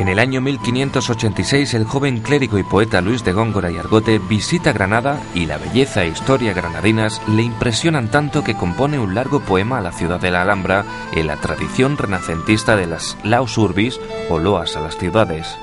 En el año 1586 el joven clérigo y poeta Luis de Góngora y Argote visita Granada y la belleza e historia granadinas le impresionan tanto que compone un largo poema a la ciudad de la Alhambra en la tradición renacentista de las Laus Urbis o loas a las ciudades.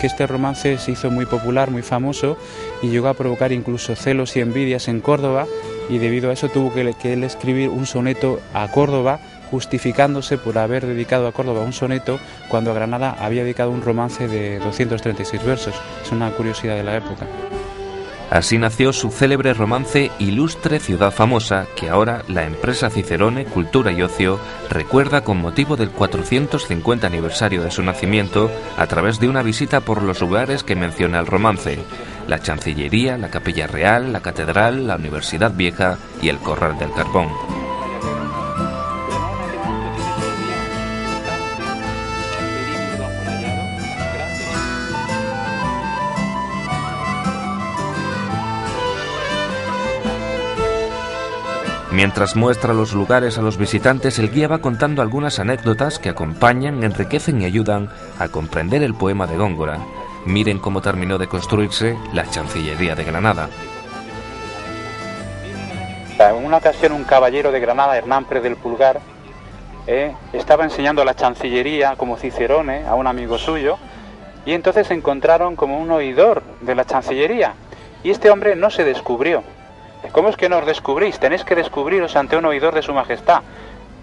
Que este romance se hizo muy popular, muy famoso y llegó a provocar incluso celos y envidias en Córdoba, y debido a eso tuvo que él escribir un soneto a Córdoba justificándose por haber dedicado a Córdoba un soneto cuando a Granada había dedicado un romance de 236 versos. Es una curiosidad de la época. Así nació su célebre romance Ilustre Ciudad Famosa, que ahora la empresa Cicerone Cultura y Ocio recuerda con motivo del 450 aniversario de su nacimiento a través de una visita por los lugares que menciona el romance: la Chancillería, la Capilla Real, la Catedral, la Universidad Vieja y el Corral del Carbón. Mientras muestra los lugares a los visitantes, el guía va contando algunas anécdotas que acompañan, enriquecen y ayudan a comprender el poema de Góngora. Miren cómo terminó de construirse la Chancillería de Granada. En una ocasión un caballero de Granada, Hernán Pérez del Pulgar, estaba enseñando la Chancillería como Cicerone a un amigo suyo, y entonces se encontraron como un oidor de la Chancillería, y este hombre no se descubrió. ¿Cómo es que no os descubrís? Tenéis que descubriros ante un oidor de su majestad.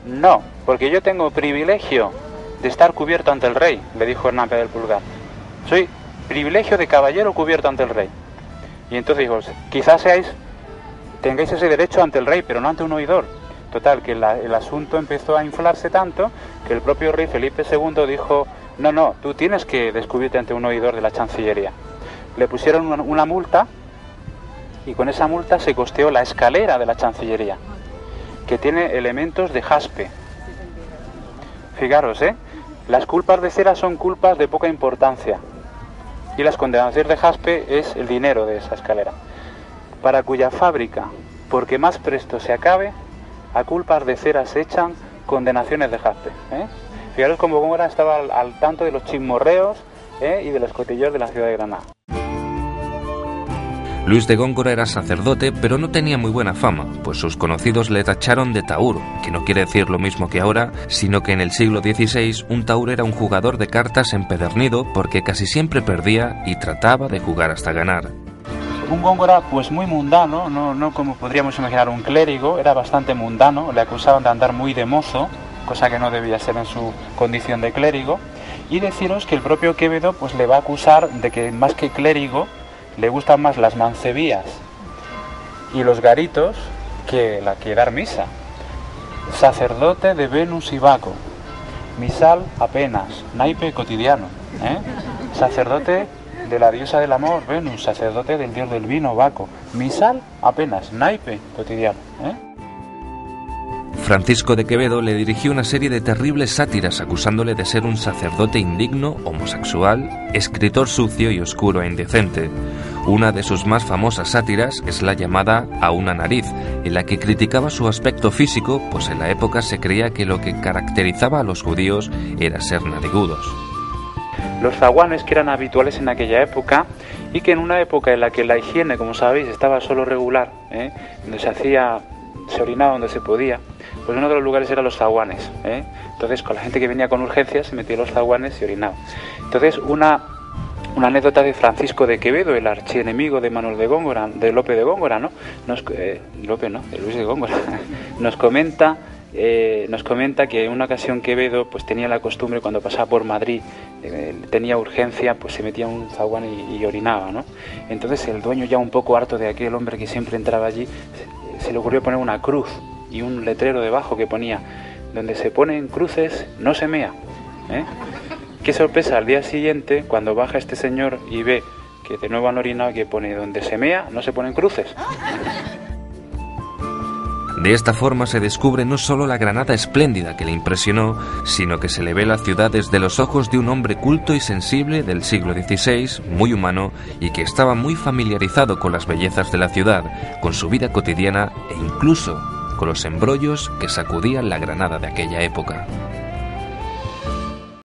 No, porque yo tengo privilegio de estar cubierto ante el rey, le dijo Hernán Pérez del Pulgar. Soy privilegio de caballero cubierto ante el rey. Y entonces dijo, quizás tengáis ese derecho ante el rey, pero no ante un oidor. Total, que el asunto empezó a inflarse tanto que el propio rey Felipe II dijo, no, tú tienes que descubrirte ante un oidor de la Chancillería. Le pusieron una multa, y con esa multa se costeó la escalera de la Chancillería, que tiene elementos de jaspe. Fijaros, las culpas de cera son culpas de poca importancia, y las condenaciones de jaspe es el dinero de esa escalera, para cuya fábrica, porque más presto se acabe, a culpas de cera se echan condenaciones de jaspe. Fijaros cómo Góngora estaba al tanto de los chismorreos y de los cotilleos de la ciudad de Granada. Luis de Góngora era sacerdote, pero no tenía muy buena fama, pues sus conocidos le tacharon de taur, que no quiere decir lo mismo que ahora, sino que en el siglo XVI un taur era un jugador de cartas empedernido porque casi siempre perdía y trataba de jugar hasta ganar. Un Góngora pues muy mundano, no como podríamos imaginar un clérigo, era bastante mundano, le acusaban de andar muy de mozo, cosa que no debía ser en su condición de clérigo, y deciros que el propio Quevedo pues le va a acusar de que más que clérigo le gustan más las mancebías y los garitos que dar misa. Sacerdote de Venus y Baco, misal apenas, naipe cotidiano. Sacerdote de la diosa del amor, Venus, sacerdote del dios del vino, Baco, misal apenas, naipe cotidiano. Francisco de Quevedo le dirigió una serie de terribles sátiras acusándole de ser un sacerdote indigno, homosexual, escritor sucio y oscuro e indecente. Una de sus más famosas sátiras es la llamada A una nariz, en la que criticaba su aspecto físico, pues en la época se creía que lo que caracterizaba a los judíos era ser narigudos. Los zaguanes que eran habituales en aquella época, y que en una época en la que la higiene, como sabéis, estaba solo regular, donde se orinaba donde se podía, pues uno de los lugares eran los zaguanes. Entonces, con la gente que venía con urgencias se metía en los zaguanes y orinaba. Entonces, una anécdota de Francisco de Quevedo, el archienemigo de Manuel de Góngora, de Lope de Góngora, de Luis de Góngora, nos comenta que en una ocasión Quevedo pues tenía la costumbre, cuando pasaba por Madrid, tenía urgencia, pues se metía en un zaguán y orinaba, ¿no? Entonces el dueño, ya un poco harto de aquel hombre que siempre entraba allí, se le ocurrió poner una cruz y un letrero debajo que ponía: donde se ponen cruces no se mea. Qué sorpresa al día siguiente cuando baja este señor y ve que de nuevo han orinado, que pone: donde se mea no se ponen cruces. De esta forma se descubre no solo la Granada espléndida que le impresionó, sino que se le ve la ciudad desde los ojos de un hombre culto y sensible del siglo XVI, muy humano, y que estaba muy familiarizado con las bellezas de la ciudad, con su vida cotidiana e incluso con los embrollos que sacudían la Granada de aquella época.